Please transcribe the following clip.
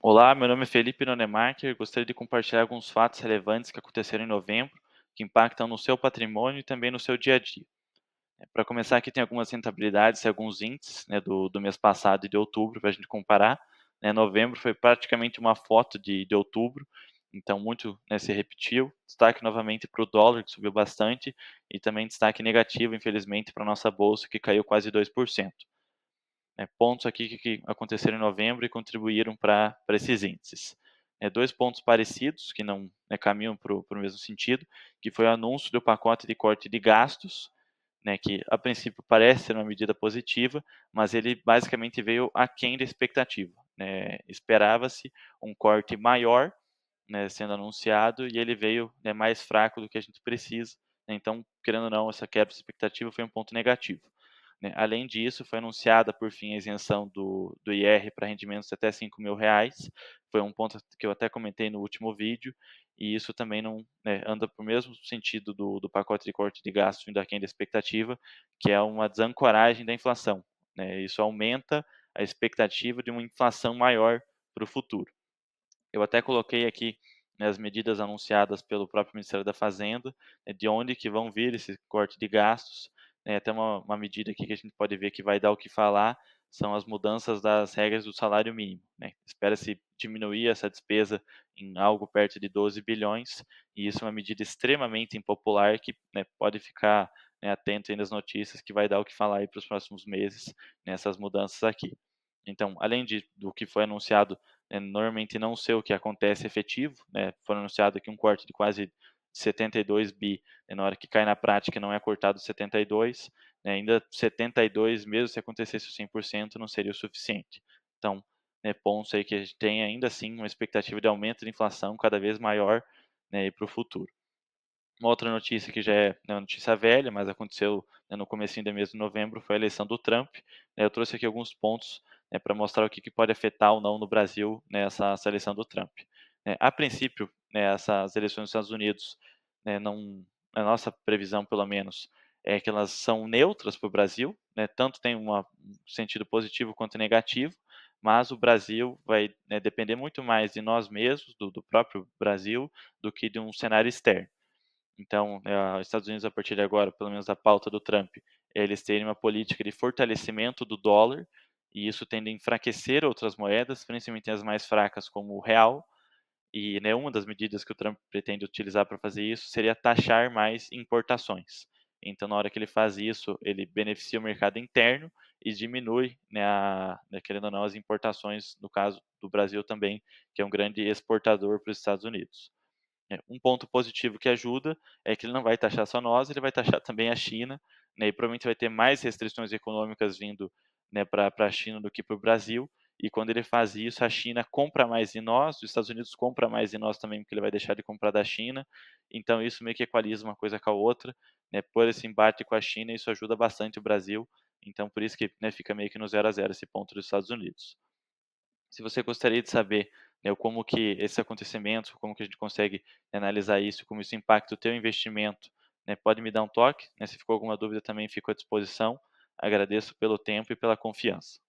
Olá, meu nome é Felipe Nonemacher. Gostaria de compartilhar alguns fatos relevantes que aconteceram em novembro, que impactam no seu patrimônio e também no seu dia a dia. Para começar, aqui tem algumas rentabilidades e alguns índices, do mês passado e de outubro para a gente comparar. Novembro foi praticamente uma foto de outubro, então muito, se repetiu. Destaque novamente para o dólar, que subiu bastante, e também destaque negativo, infelizmente, para a nossa bolsa, que caiu quase 2%. Pontos aqui que aconteceram em novembro e contribuíram para esses índices. Dois pontos parecidos, que não caminham para o mesmo sentido, que foi o anúncio do pacote de corte de gastos, que a princípio parece ser uma medida positiva, mas ele basicamente veio aquém da expectativa. Esperava-se um corte maior, sendo anunciado, e ele veio, mais fraco do que a gente precisa. Então, querendo ou não, essa quebra de expectativa foi um ponto negativo. Além disso, foi anunciada, por fim, a isenção do IR para rendimentos de até R$ 5.000. Foi um ponto que eu até comentei no último vídeo, e isso também não, anda para o mesmo sentido do pacote de corte de gastos vindo aquém da expectativa, que é uma desancoragem da inflação. Isso aumenta a expectativa de uma inflação maior para o futuro. Eu até coloquei aqui, as medidas anunciadas pelo próprio Ministério da Fazenda, de onde que vão vir esse corte de gastos. Até uma medida aqui que a gente pode ver que vai dar o que falar, são as mudanças das regras do salário mínimo. Espera-se diminuir essa despesa em algo perto de 12 bilhões, e isso é uma medida extremamente impopular que, pode ficar, atento aí nas notícias, que vai dar o que falar aí para os próximos meses, nessas mudanças aqui. Então, além do que foi anunciado, normalmente não ser o que acontece efetivo, foi anunciado aqui um corte de quase 72 bi, na hora que cai na prática não é cortado 72, ainda 72, mesmo se acontecesse o 100%, não seria o suficiente. Então, pontos aí que a gente tem ainda assim uma expectativa de aumento de inflação cada vez maior, para o futuro. Uma outra notícia que já é, uma notícia velha, mas aconteceu, no comecinho do mês de novembro, foi a eleição do Trump. Eu trouxe aqui alguns pontos, para mostrar o que pode afetar ou não no Brasil, essa eleição do Trump. A princípio, essas eleições nos Estados Unidos, não, a nossa previsão, pelo menos, é que elas são neutras para o Brasil, tanto tem um sentido positivo quanto negativo, mas o Brasil vai, depender muito mais de nós mesmos, do próprio Brasil, do que de um cenário externo. Então, os Estados Unidos, a partir de agora, pelo menos a pauta do Trump, eles terem uma política de fortalecimento do dólar, e isso tende a enfraquecer outras moedas, principalmente as mais fracas, como o real. E, uma das medidas que o Trump pretende utilizar para fazer isso seria taxar mais importações. Então, na hora que ele faz isso, ele beneficia o mercado interno e diminui, querendo ou não, as importações, no caso do Brasil também, que é um grande exportador para os Estados Unidos. Um ponto positivo que ajuda é que ele não vai taxar só nós, ele vai taxar também a China, e provavelmente vai ter mais restrições econômicas vindo, para a China do que para o Brasil, e quando ele faz isso, a China compra mais de nós, os Estados Unidos compra mais de nós também, porque ele vai deixar de comprar da China, então isso meio que equaliza uma coisa com a outra, por esse embate com a China, isso ajuda bastante o Brasil, então por isso que, fica meio que no 0 a 0 esse ponto dos Estados Unidos. Se você gostaria de saber, como que esses acontecimentos, como que a gente consegue analisar isso, como isso impacta o teu investimento, pode me dar um toque, se ficou alguma dúvida também fico à disposição. Agradeço pelo tempo e pela confiança.